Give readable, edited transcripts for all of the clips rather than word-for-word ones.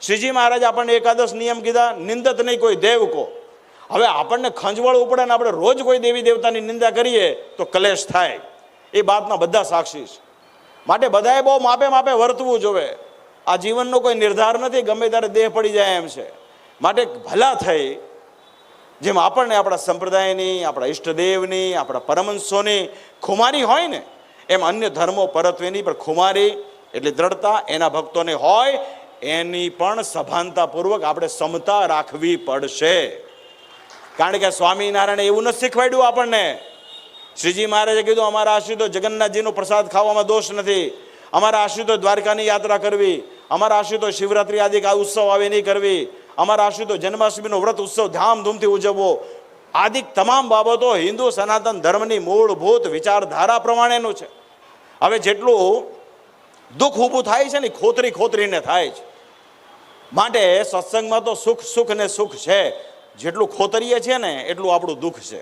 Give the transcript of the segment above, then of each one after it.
શ્રીજી મહારાજ આપણને એકાદશ નિયમ કીધા, નિંદત નહીં કોઈ દેવ કો. હવે આપણને ખંજવાળવું પડે ને આપણે રોજ કોઈ દેવી દેવતાની નિંદા કરીએ તો કલેશ થાય. એ બાતના બધા સાક્ષી છે. માટે બધાએ બહુ માપે માપે વર્તવું જોવે. આ જીવનનો કોઈ નિર્ધાર નથી, ગમે ત્યારે દેહ પડી જાય એમ છે. માટે ભલા થઈ જેમ આપણને આપણા સંપ્રદાયની, આપણા ઈષ્ટદેવની, આપણા પરમહંસોની ખુમારી હોય ને, એમ અન્ય ધર્મો પરત્વેની પણ ખુમારી એટલે દ્રઢતા એના ભક્તોને હોય, એની પણ સભાનતાપૂર્વક આપણે સમતા રાખવી પડશે. કારણ કે સ્વામિનારાયણે એવું નથી શીખવાડ્યું આપણને. શ્રીજી મહારાજે કીધું અમારા આશ્રિતો જગન્નાથજીનો પ્રસાદ ખાવામાં દોષ નથી, અમારા આશ્રિતો દ્વારકાની યાત્રા કરવી, અમારા આશ્રિતો શિવરાત્રી આદિ આ ઉત્સવ આવે નહીં કરવી, અમારા આશ્રિતો જન્માષ્ટમીનો વ્રત ઉત્સવ ધામધૂમથી ઉજવવો, આદિ તમામ બાબતો હિન્દુ સનાતન ધર્મની મૂળભૂત વિચારધારા પ્રમાણેનું છે. હવે જેટલું દુઃખ ઊભું થાય છે ને ખોતરીને થાય છે. માટે સત્સંગમાં તો સુખ સુખ ને સુખ છે. જેટલું ખોતરીએ છે ને એટલું આપણું દુઃખ છે.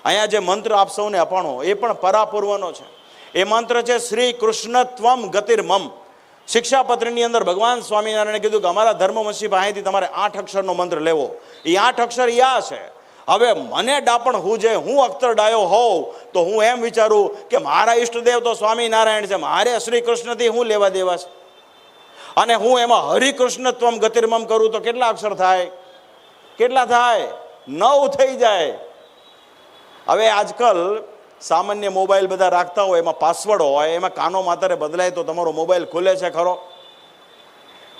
અહીંયા જે મંત્ર આપ સૌને અપાણો એ પણ પરાપૂર્વનો છે. એ મંત્ર છે શ્રી કૃષ્ણત્વમ ગતિર્મમ. શિક્ષાપત્રની અંદર ભગવાન સ્વામિનારાયણે કીધું કે અમારા ધર્મવંશી પાસેથી તમારે 8 અક્ષરનો મંત્ર લેવો. એ 8 અક્ષર યા છે. હવે મને ડાપણ હું જે હું અખ્તર ડાયો હોઉં તો હું એમ વિચારું કે મારા ઈષ્ટદેવ તો સ્વામિનારાયણ છે, મારે શ્રી કૃષ્ણથી હું લેવા દેવા છે. અને હું એમાં હરિકૃષ્ણત્વમ ગતિર્મમ કરું તો કેટલા અક્ષર થાય? કેટલા થાય? 9 થઈ જાય. હવે આજકાલ સામાન્ય મોબાઈલ બધા રાખતા હોય, એમાં પાસવર્ડ હોય, એમાં કાનો માતરે બદલાય તો તમારો મોબાઈલ ખુલે છે ખરો?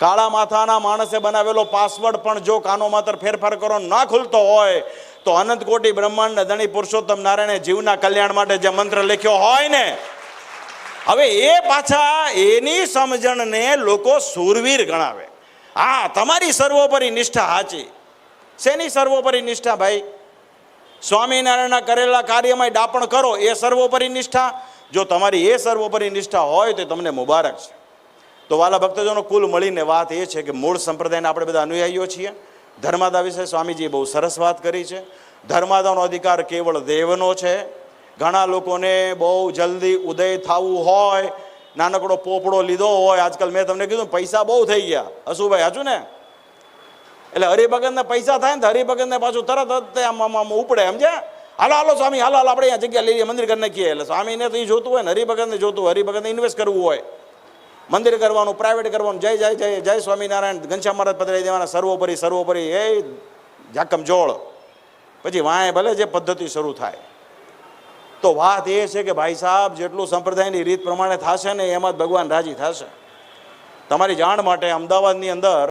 કાળા માથાના માણસે બનાવેલો પાસવર્ડ પણ જો કાનો માતર ફેરફાર કરો ના ખુલતો હોય તો અનંત કોટી બ્રહ્માંડ ધણી પુરુષોત્તમ નારાયણે જીવના કલ્યાણ માટે જે મંત્ર લખ્યો હોય ને, હવે એ પાછા એની સમજણને લોકો સુરવીર ગણાવે. હા, તમારી સર્વોપરી નિષ્ઠા સાચી. શેની સર્વોપરી નિષ્ઠા ભાઈ? સ્વામિનારાયણના કરેલા કાર્યમાં ડાપણ કરો એ સર્વોપરી નિષ્ઠા. જો તમારી એ સર્વોપરી નિષ્ઠા હોય તો તમને મુબારક છે. તો વાલા ભક્તજનો, કુલ મળીને વાત એ છે કે મૂળ સંપ્રદાયના આપણે બધા અનુયાયીઓ છીએ. ધર્માદા વિશે સ્વામીજીએ બહુ સરસ વાત કરી છે. ધર્માદાનો અધિકાર કેવળ દેવનો છે. ઘણા લોકોને બહુ જલ્દી ઉદય થવું હોય, નાનકડો પોપડો લીધો હોય. આજકાલ મેં તમને કીધું પૈસા બહુ થઈ ગયા, હસુભાઈ સાચું ને? એટલે હરિભગતને પૈસા થાય ને હરિભગતને પાછું તરત આમ ઉપડે, સમજ્યા? હાલો હાલો સ્વામી, હાલો હાલો આપણે અહીંયા જગ્યા લઈએ, મંદિર કરી નાખીએ. એટલે સ્વામીને તો એ જોતું હોય ને, હરિભગતને જોતું હોય, હરિભગતને ઇન્વેસ્ટ કરવું હોય, મંદિર કરવાનું, પ્રાઇવેટ કરવાનું. જય જય જય જય સ્વામિનારાયણ, ઘનશ્યામ મહારાજ પધરાવી દેવાના, સર્વોપરી સર્વોપરી, એ જાકમ જોડ. પછી વાંય ભલે જે પદ્ધતિ શરૂ થાય. તો વાત એ છે કે ભાઈ સાહેબ, જેટલું સંપ્રદાયની રીત પ્રમાણે થશે ને એમાં જ ભગવાન રાજી થશે. તમારી જાણ માટે અમદાવાદની અંદર